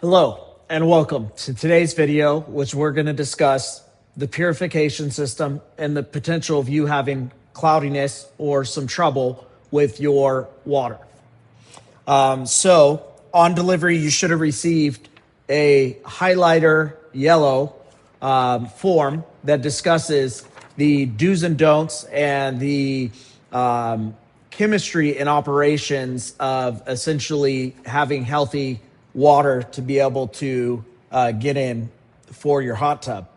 Hello and welcome to today's video, which we're going to discuss the purification system and the potential of you having cloudiness or some trouble with your water. So on delivery, you should have received a highlighter yellow form that discusses the do's and don'ts and the chemistry and operations of essentially having healthy water to be able to get in for your hot tub.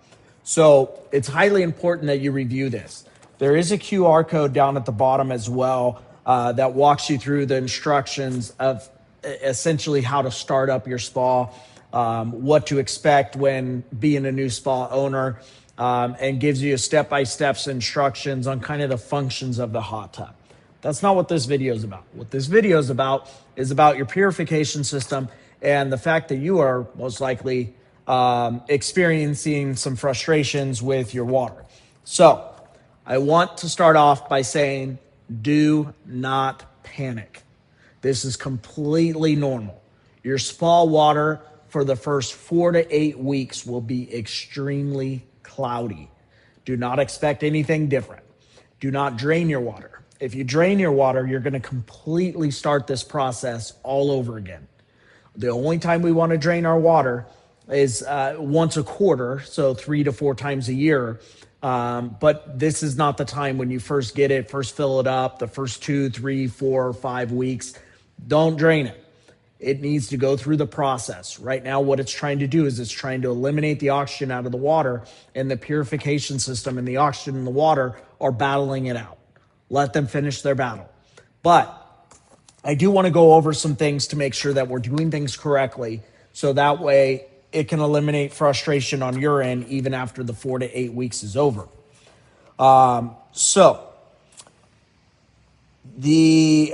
So it's highly important that you review this. There is a QR code down at the bottom as well that walks you through the instructions of essentially how to start up your spa, what to expect when being a new spa owner, and gives you step-by-step instructions on kind of the functions of the hot tub. That's not what this video is about. What this video is about your purification system and the fact that you are most likely experiencing some frustrations with your water. So I want to start off by saying, do not panic. This is completely normal. Your spa water for the first 4 to 8 weeks will be extremely cloudy. Do not expect anything different. Do not drain your water. If you drain your water, you're going to completely start this process all over again. The only time we want to drain our water is once a quarter, so 3 to 4 times a year. But this is not the time when you first get it, first fill it up, the first 2, 3, 4, 5 weeks. Don't drain it. It needs to go through the process. Right now, what it's trying to do is it's trying to eliminate the oxygen out of the water, and the purification system and the oxygen in the water are battling it out. Let them finish their battle. But I do want to go over some things to make sure that we're doing things correctly, so that way it can eliminate frustration on your end even after the 4 to 8 weeks is over. So the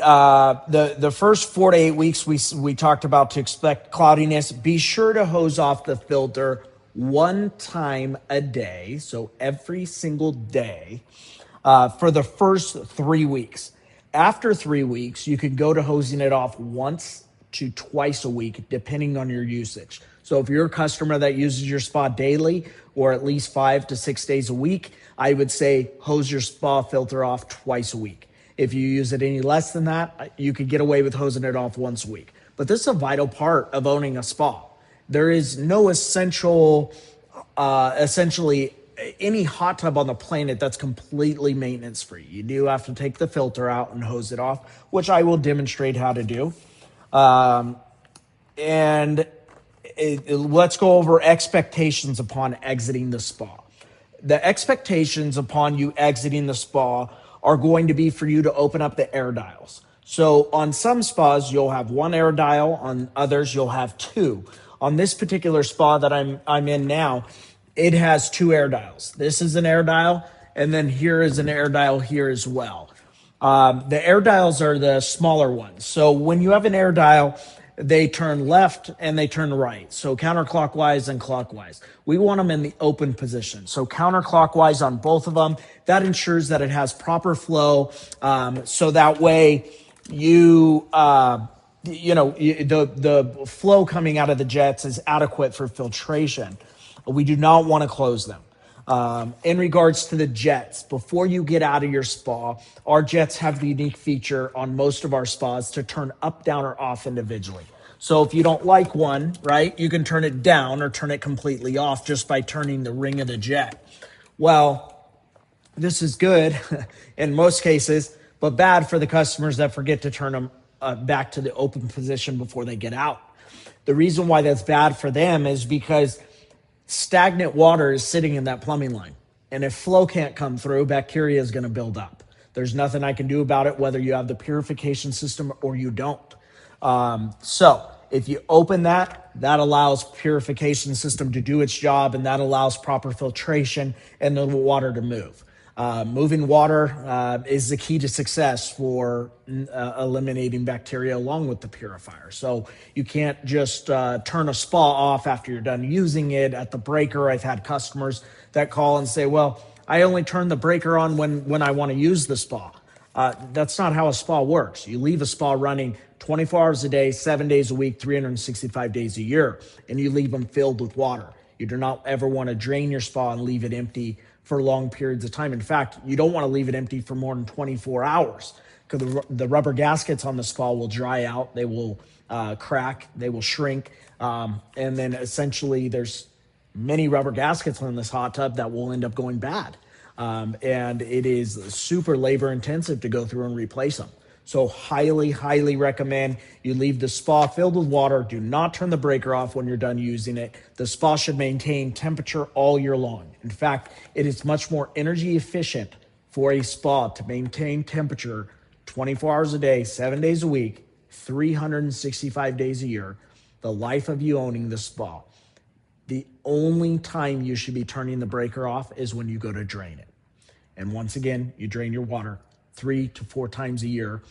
first 4 to 8 weeks we talked about to expect cloudiness. Be sure to hose off the filter 1 time a day, so every single day, for the first 3 weeks. After 3 weeks, you can go to hosing it off once to twice a week, depending on your usage. So if you're a customer that uses your spa daily or at least 5 to 6 days a week, I would say hose your spa filter off twice a week. If you use it any less than that, you could get away with hosing it off once a week. But this is a vital part of owning a spa. There is no essentially any hot tub on the planet that's completely maintenance free. You do have to take the filter out and hose it off, which I will demonstrate how to do. Let's go over expectations upon exiting the spa. The expectations upon you exiting the spa are going to be for you to open up the air dials. So on some spas, you'll have 1 air dial. On others, you'll have 2. On this particular spa that I'm in now, it has 2 air dials. This is an air dial, and then here is an air dial here as well. The air dials are the smaller ones. So when you have an air dial, they turn left and they turn right. So counterclockwise and clockwise. We want them in the open position. So counterclockwise on both of them. That ensures that it has proper flow. So that way the flow coming out of the jets is adequate for filtration. We do not want to close them. In regards to the jets, before you get out of your spa, our jets have the unique feature on most of our spas to turn up, down, or off individually. So if you don't like one, right, you can turn it down or turn it completely off just by turning the ring of the jet. Well, this is good in most cases, but bad for the customers that forget to turn them back to the open position before they get out. The reason why that's bad for them is because stagnant water is sitting in that plumbing line. And if flow can't come through, bacteria is going to build up. There's nothing I can do about it, whether you have the purification system or you don't. So if you open that allows purification system to do its job, and that allows proper filtration and the water to move. Moving water is the key to success for eliminating bacteria along with the purifier. So you can't just turn a spa off after you're done using it at the breaker. I've had customers that call and say, well, I only turn the breaker on when I want to use the spa. That's not how a spa works. You leave a spa running 24 hours a day, 7 days a week, 365 days a year, and you leave them filled with water. You do not ever want to drain your spa and leave it empty for long periods of time. In fact, you don't want to leave it empty for more than 24 hours because the rubber gaskets on the spa will dry out, they will crack, they will shrink, and then essentially there's many rubber gaskets on this hot tub that will end up going bad. And it is super labor intensive to go through and replace them. So highly, highly recommend you leave the spa filled with water. Do not turn the breaker off when you're done using it. The spa should maintain temperature all year long. In fact, it is much more energy efficient for a spa to maintain temperature 24 hours a day, 7 days a week, 365 days a year, the life of you owning the spa. The only time you should be turning the breaker off is when you go to drain it. And once again, you drain your water 3 to 4 times a year,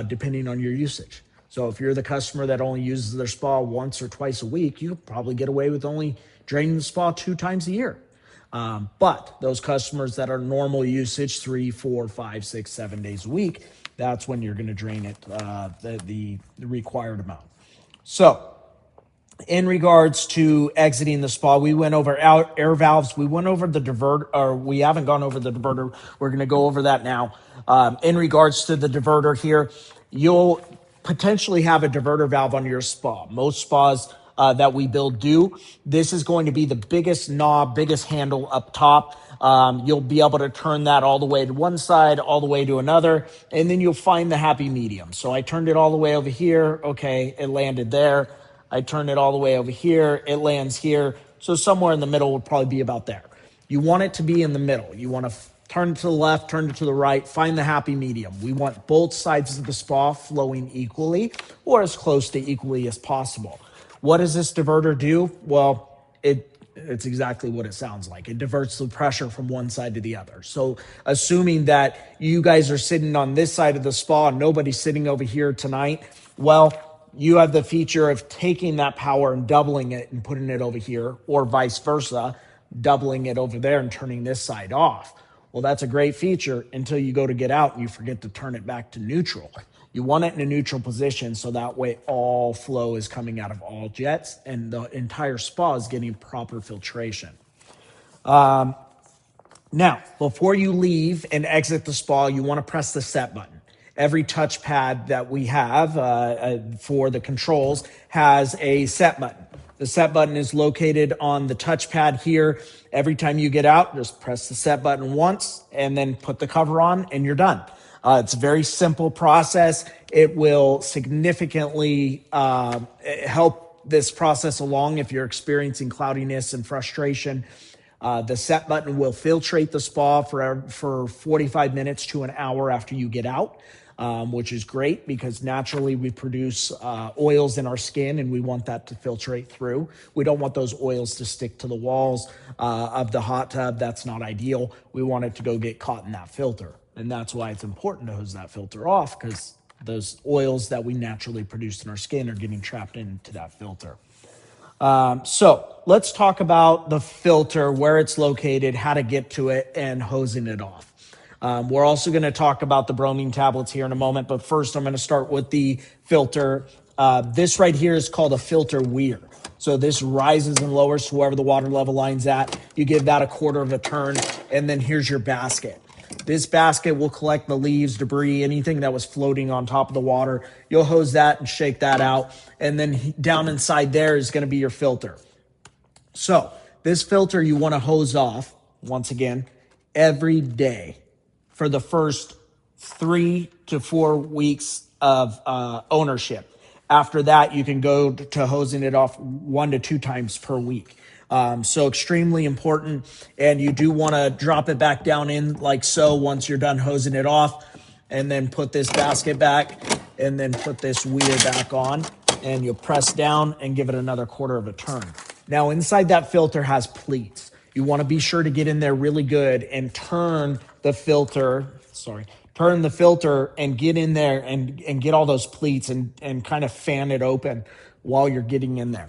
depending on your usage. So if you're the customer that only uses their spa once or twice a week, you probably get away with only draining the spa 2 times a year. But those customers that are normal usage 3, 4, 5, 6, 7 days a week, that's when you're going to drain it the required amount. So in regards to exiting the spa, we went over air valves. We went over the diverter, or we haven't gone over the diverter. We're going to go over that now. In regards to the diverter here, you'll potentially have a diverter valve on your spa. Most spas that we build do. This is going to be the biggest knob, biggest handle up top. You'll be able to turn that all the way to one side, all the way to another, and then you'll find the happy medium. So I turned it all the way over here. Okay, it landed there. I turn it all the way over here. It lands here. So somewhere in the middle would probably be about there. You want it to be in the middle. You want to turn it to the left, turn it to the right, find the happy medium. We want both sides of the spa flowing equally or as close to equally as possible. What does this diverter do? Well, it's exactly what it sounds like. It diverts the pressure from one side to the other. So assuming that you guys are sitting on this side of the spa and nobody's sitting over here tonight, well, you have the feature of taking that power and doubling it and putting it over here, or vice versa, doubling it over there and turning this side off. Well, that's a great feature until you go to get out and you forget to turn it back to neutral. You want it in a neutral position so that way all flow is coming out of all jets and the entire spa is getting proper filtration. Now, before you leave and exit the spa, you want to press the set button. Every touchpad that we have for the controls has a set button. The set button is located on the touchpad here. Every time you get out, just press the set button once and then put the cover on and you're done. It's a very simple process. It will significantly help this process along if you're experiencing cloudiness and frustration. The set button will filtrate the spa for 45 minutes to an hour after you get out, which is great because naturally we produce oils in our skin and we want that to filtrate through. We don't want those oils to stick to the walls of the hot tub. That's not ideal. We want it to go get caught in that filter. And that's why it's important to hose that filter off because those oils that we naturally produce in our skin are getting trapped into that filter. So let's talk about the filter, where it's located, how to get to it, and hosing it off. We're also going to talk about the bromine tablets here in a moment, but first I'm going to start with the filter. This right here is called a filter weir. So this rises and lowers to wherever the water level line's at. You give that a quarter of a turn, and then here's your basket. This basket will collect the leaves, debris, anything that was floating on top of the water. You'll hose that and shake that out. And then down inside there is going to be your filter. So this filter you want to hose off, once again, every day for the first 3 to 4 weeks of ownership. After that, you can go to hosing it off 1 to 2 times per week. So extremely important. And you do want to drop it back down in like so once you're done hosing it off, and then put this basket back and then put this weir back on, and you'll press down and give it another quarter of a turn. Now inside that filter has pleats. You want to be sure to get in there really good and turn the filter and get in there and get all those pleats and kind of fan it open while you're getting in there.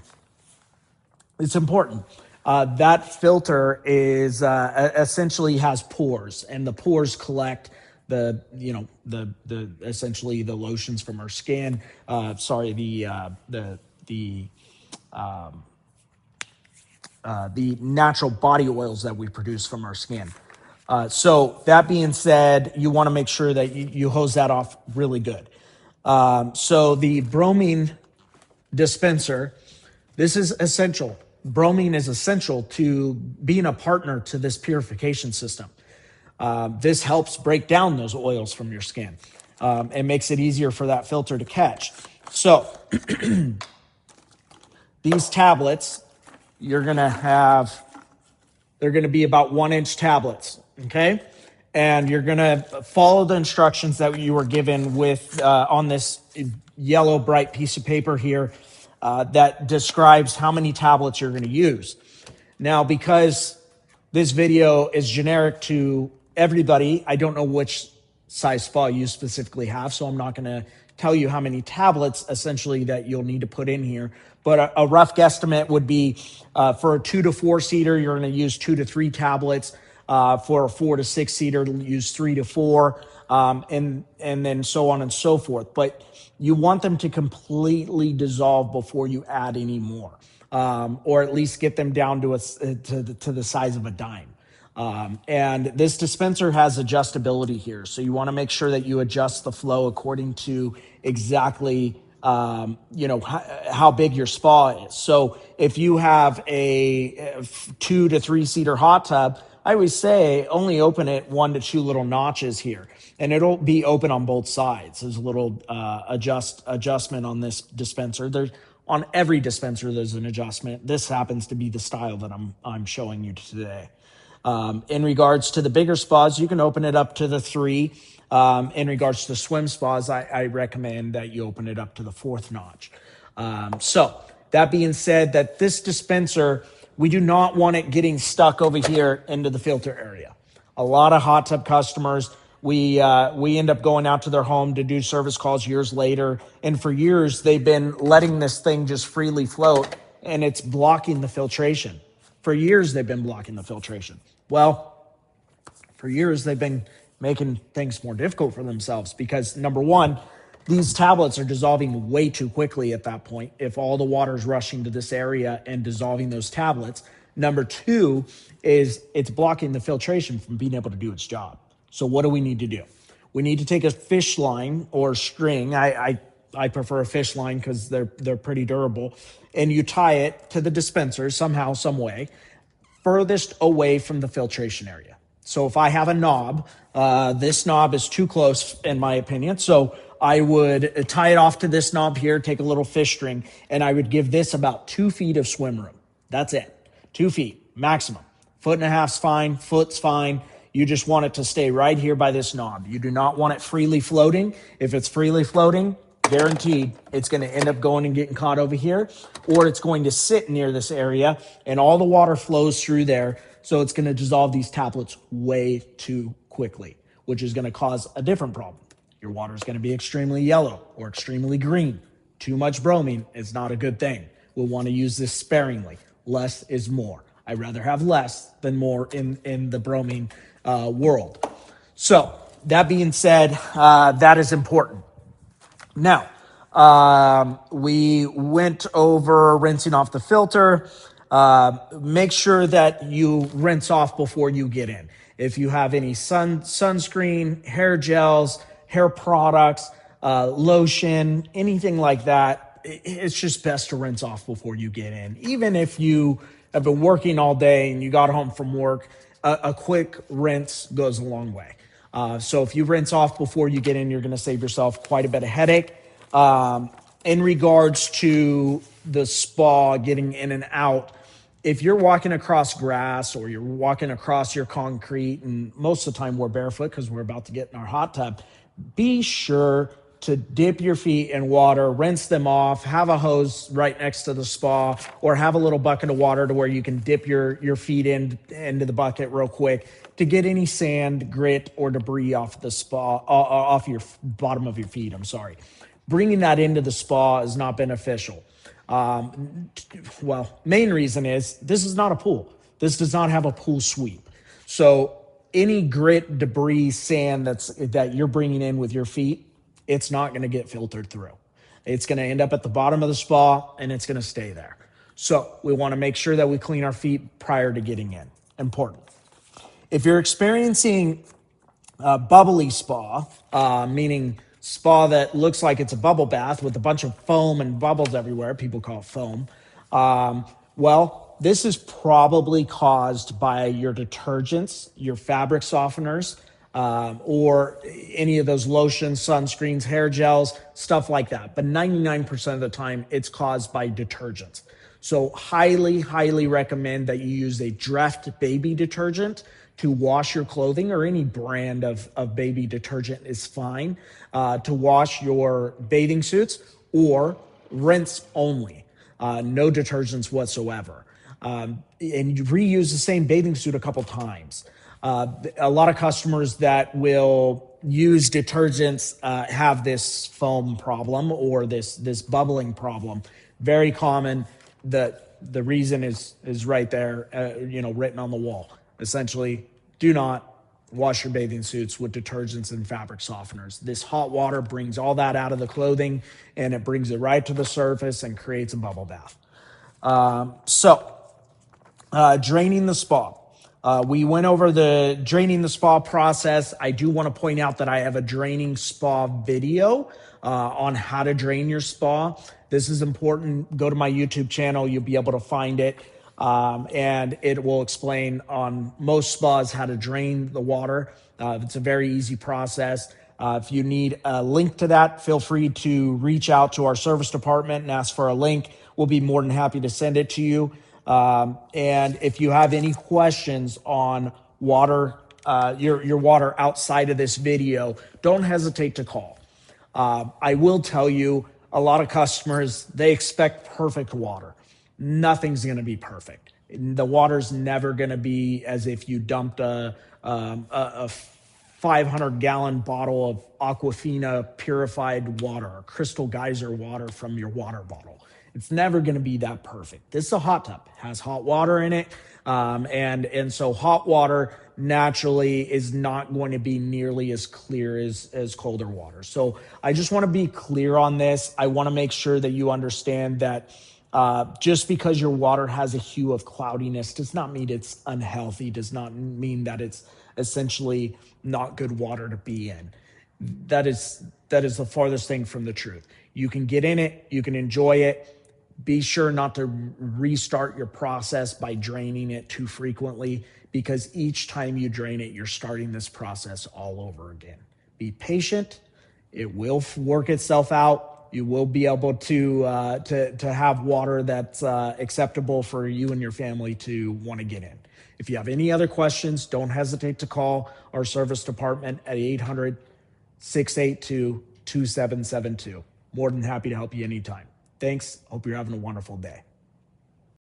It's important. That filter is essentially has pores, and the pores collect the essentially the lotions from our skin. The natural body oils that we produce from our skin. So that being said, you want to make sure that you hose that off really good. So the bromine dispenser, this is essential. Bromine is essential to being a partner to this purification system. This helps break down those oils from your skin. It makes it easier for that filter to catch. So these tablets, they're going to be about 1-inch tablets, okay? And you're going to follow the instructions that you were given with on this yellow bright piece of paper here that describes how many tablets you're going to use. Now, because this video is generic to everybody, I don't know which size spa you specifically have, so I'm not going to tell you how many tablets essentially that you'll need to put in here. But a rough guesstimate would be for a 2 to 4 seater, you're going to use 2 to 3 tablets. For a 4 to 6 seater, use 3 to 4, and then so on and so forth. But you want them to completely dissolve before you add any more, or at least get them down to the size of a dime. And this dispenser has adjustability here, so you want to make sure that you adjust the flow according to exactly how big your spa is. So if you have a 2 to 3 seater hot tub, I always say only open it 1 to 2 little notches here, and it'll be open on both sides. There's a little adjustment on this dispenser. On every dispenser there's an adjustment. This happens to be the style that I'm showing you today. In regards to the bigger spas, you can open it up to the 3. In regards to swim spas, I recommend that you open it up to the 4th notch. So that being said, that this dispenser, we do not want it getting stuck over here into the filter area. A lot of hot tub customers, we end up going out to their home to do service calls years later, and for years they've been letting this thing just freely float, and it's blocking the filtration. For years they've been blocking the filtration. Well, for years they've been making things more difficult for themselves because, number one, these tablets are dissolving way too quickly at that point if all the water is rushing to this area and dissolving those tablets. Number two is it's blocking the filtration from being able to do its job. So what do we need to do? We need to take a fish line or string. I prefer a fish line because they're pretty durable. And you tie it to the dispenser somehow, some way, furthest away from the filtration area. So if I have a knob, this knob is too close in my opinion. So I would tie it off to this knob here, take a little fish string, and I would give this about 2 feet of swim room. That's it. 2 feet maximum. 1.5 feet's fine. Foot's fine. You just want it to stay right here by this knob. You do not want it freely floating. If it's freely floating, guaranteed it's going to end up going and getting caught over here, or it's going to sit near this area and all the water flows through there. So it's going to dissolve these tablets way too quickly, which is going to cause a different problem. Your water is going to be extremely yellow or extremely green. Too much bromine is not a good thing. We'll want to use this sparingly. Less is more. I'd rather have less than more in the bromine world. So that being said, that is important. Now, we went over rinsing off the filter. Make sure that you rinse off before you get in. If you have any sunscreen, hair gels, hair products, lotion, anything like that, it's just best to rinse off before you get in. Even if you have been working all day and you got home from work, a quick rinse goes a long way. So if you rinse off before you get in, you're going to save yourself quite a bit of headache. In regards to the spa, getting in and out, if you're walking across grass or you're walking across your concrete, and most of the time we're barefoot because we're about to get in our hot tub, be sure to dip your feet in water, rinse them off, have a hose right next to the spa, or have a little bucket of water to where you can dip your feet into the bucket real quick to get any sand, grit, or debris off the spa, off your bottom of your feet. I'm sorry. Bringing that into the spa is not beneficial. Main reason is this is not a pool. This does not have a pool sweep. So any grit, debris, sand that you're bringing in with your feet, it's not going to get filtered through. It's going to end up at the bottom of the spa and it's going to stay there. So we want to make sure that we clean our feet prior to getting in. Important. If you're experiencing a bubbly spa, meaning spa that looks like it's a bubble bath with a bunch of foam and bubbles everywhere, people call it foam, well, this is probably caused by your detergents, your fabric softeners, or any of those lotions, sunscreens, hair gels, stuff like that. But 99% of the time, it's caused by detergents. So highly, highly recommend that you use a Dreft baby detergent to wash your clothing, or any brand of baby detergent is fine, to wash your bathing suits, or rinse only, no detergents whatsoever. And you reuse the same bathing suit a couple times. A lot of customers that will use detergents have this foam problem or this bubbling problem. Very common. The reason is right there, written on the wall. Essentially, do not wash your bathing suits with detergents and fabric softeners. This hot water brings all that out of the clothing and it brings it right to the surface and creates a bubble bath. Draining the spa. We went over the draining the spa process. I do want to point out that I have a draining spa video on how to drain your spa. This is important. Go to my YouTube channel. You'll be able to find it. And it will explain on most spas how to drain the water. It's a very easy process. If you need a link to that, feel free to reach out to our service department and ask for a link. We'll be more than happy to send it to you. And if you have any questions on water, your water outside of this video, don't hesitate to call. I will tell you, a lot of customers, they expect perfect water. Nothing's going to be perfect. The water's never going to be as if you dumped a 500-gallon bottle of Aquafina purified water or Crystal Geyser water from your water bottle. It's never going to be that perfect. This is a hot tub. It has hot water in it. And so hot water naturally is not going to be nearly as clear as colder water. So I just want to be clear on this. I want to make sure that you understand that just because your water has a hue of cloudiness does not mean it's unhealthy, does not mean that it's essentially not good water to be in. That is the farthest thing from the truth. You can get in it, you can enjoy it. Be sure not to restart your process by draining it too frequently, because each time you drain it, you're starting this process all over again. Be patient. It will work itself out. You will be able to have water that's acceptable for you and your family to want to get in. If you have any other questions, don't hesitate to call our service department at 800-682-2772. More than happy to help you anytime. Thanks. Hope you're having a wonderful day.